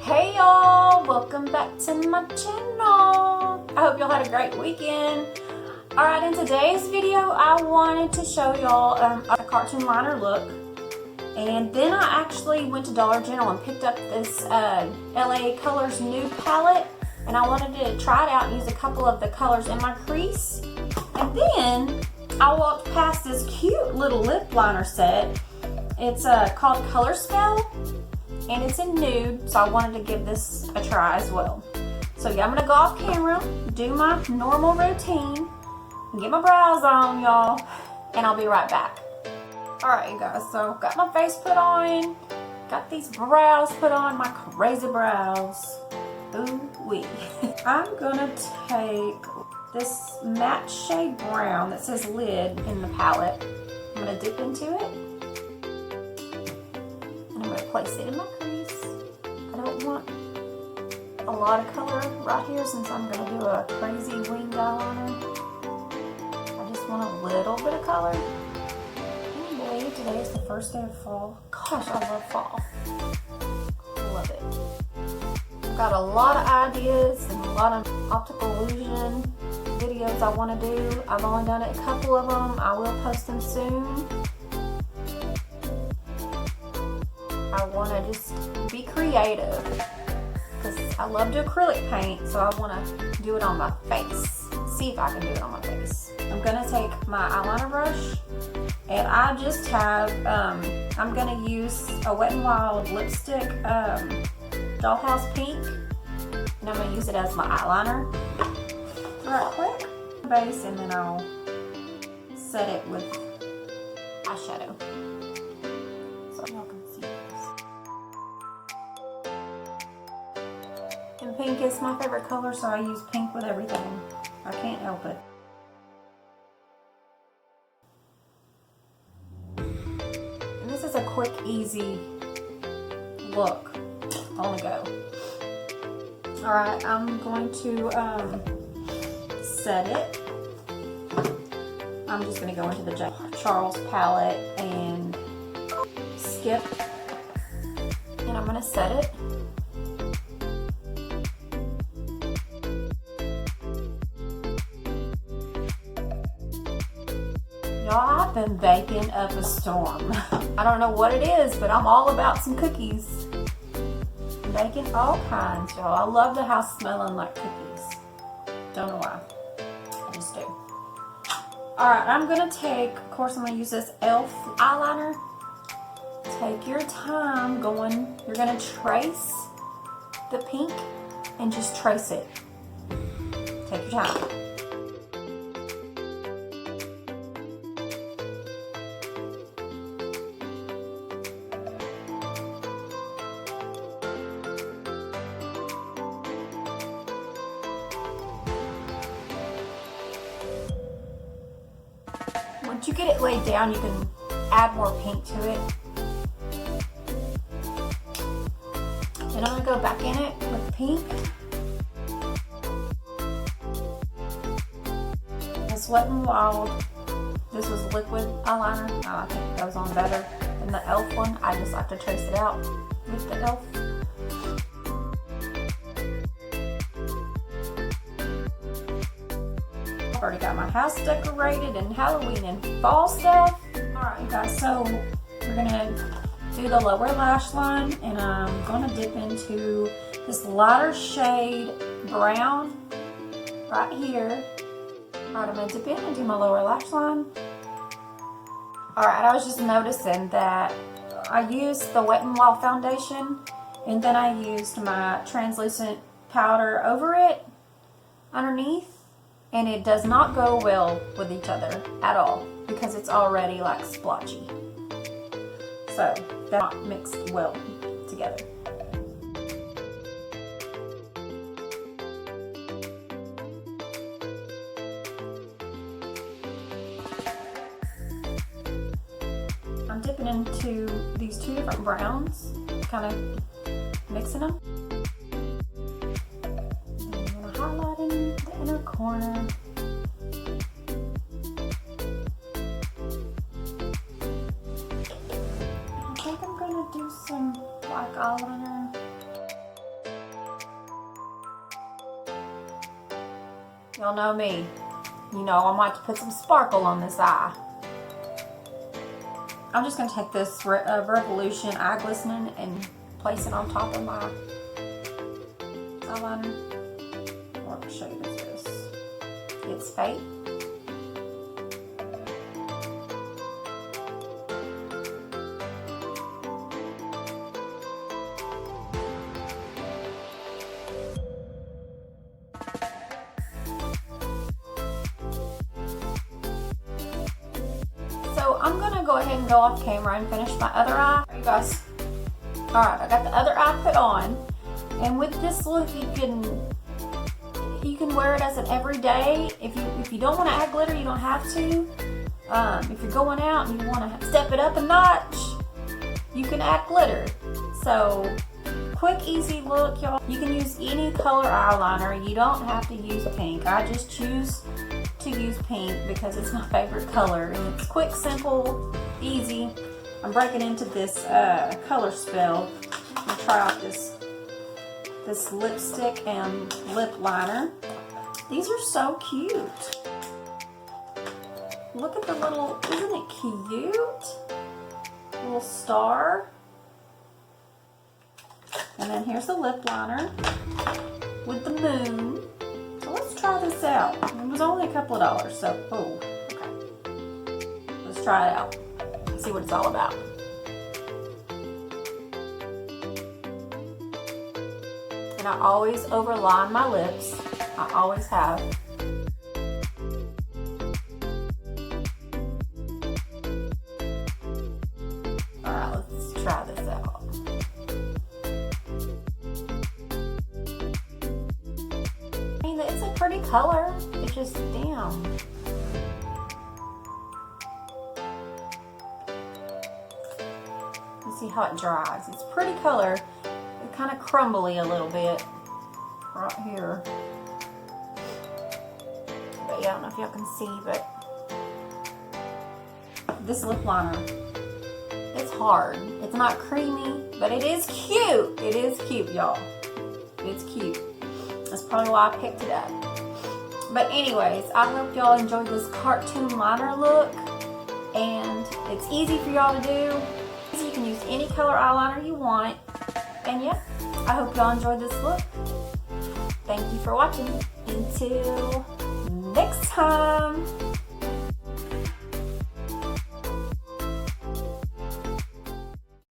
Hey y'all, welcome back to my channel. I hope y'all had a great weekend. Alright, in today's video I wanted to show y'all a cartoon liner look. And then I actually went to Dollar General and picked up this LA Colors nude palette. And I wanted to try it out and use a couple of the colors in my crease. And then I walked past this cute little lip liner set. It's called Color Spell. And it's in nude, so I wanted to give this a try as well. So yeah, I'm gonna go off camera, do my normal routine, and get my brows on, y'all, and I'll be right back. Alright, you guys, so got my face put on, got these brows put on, my crazy brows. Ooh wee. I'm gonna take this matte shade brown that says Lid in the palette. I'm gonna dip into it. I'm going to place it in my crease. I don't want a lot of color right here since I'm going to do a crazy winged eyeliner. I just want a little bit of color. Can you believe today is the first day of fall? Gosh, I love fall. Love it. I've got a lot of ideas and a lot of optical illusion videos I want to do. I've only done a couple of them. I will post them soon. I want to just be creative because I love to acrylic paint, so I want to do it on my face. See if I can do it on my face. I'm going to take my eyeliner brush and I just have, I'm going to use a Wet n Wild lipstick, Dollhouse Pink, and I'm going to use it as my eyeliner. Right quick, base, and then I'll set it with eyeshadow. So y'all can see. And pink is my favorite color, so I use pink with everything. I can't help it. And this is a quick, easy look on the go. Alright, I'm going to set it. I'm just going to go into the Charles palette and skip. And I'm going to set it. Y'all, I've been baking up a storm. I don't know what it is, but I'm all about some cookies. I'm baking all kinds, y'all. I love the house smelling like cookies. Don't know why. I just do. Alright, I'm going to take, of course I'm going to use this e.l.f. eyeliner. Take your time going. You're going to trace the pink and just trace it. Take your time. Once you get it laid down, you can add more pink to it. And I'm going to go back in it with pink. This Wet n Wild, this was liquid eyeliner. I think it goes on better than the e.l.f. one. I just like to trace it out with the e.l.f. I've already got my house decorated and Halloween and fall stuff. Alright you guys, so we're going to do the lower lash line, and I'm going to dip into this lighter shade brown right here. Alright, I'm going to dip in and do my lower lash line. Alright, I was just noticing that I used the Wet n Wild foundation and then I used my translucent powder over it underneath, and it does not go well with each other at all because it's already like splotchy. So they're not mixed well together. I'm dipping into these two different browns, kind of mixing them. And I'm going to highlight in the inner corner. I think I'm going to do some black eyeliner. Y'all know me. You know I might put some sparkle on this eye. I'm just going to take this Revolution eye glistening and place it on top of my eyeliner. What shade is this? It's Fate. So I'm gonna go ahead and go off camera and finish my other eye. Alright, you guys. Alright, I got the other eye put on. And with this look, you can wear it as an everyday. If you don't want to add glitter, you don't have to. If you're going out and you want to step it up a notch, you can add glitter. So quick, easy look, y'all. You can use any color eyeliner. You don't have to use pink. I just choose to use pink because it's my favorite color, and it's quick, simple, easy. I'm breaking into this color spell. I'm gonna try out this lipstick and lip liner. These are so cute. Look at the little, isn't it cute? Little star. And then here's the lip liner with the moon. So let's try this out. It was only a couple of dollars, so, oh, okay. Let's try it out. See what it's all about. And I always overline my lips. I always have. Alright, let's try this out. I mean, it's a pretty color. It's just, damn. Let's see how it dries. It's a pretty color. It's kind of crumbly a little bit right here. But yeah, I don't know if y'all can see, but this lip liner, it's hard. It's not creamy, but it is cute. It is cute, y'all. It's cute. That's probably why I picked it up. But anyways, I hope y'all enjoyed this cartoon liner look, and it's easy for y'all to do. You can use any color eyeliner you want. And yeah, I hope y'all enjoyed this look. Thank you for watching. Until next time.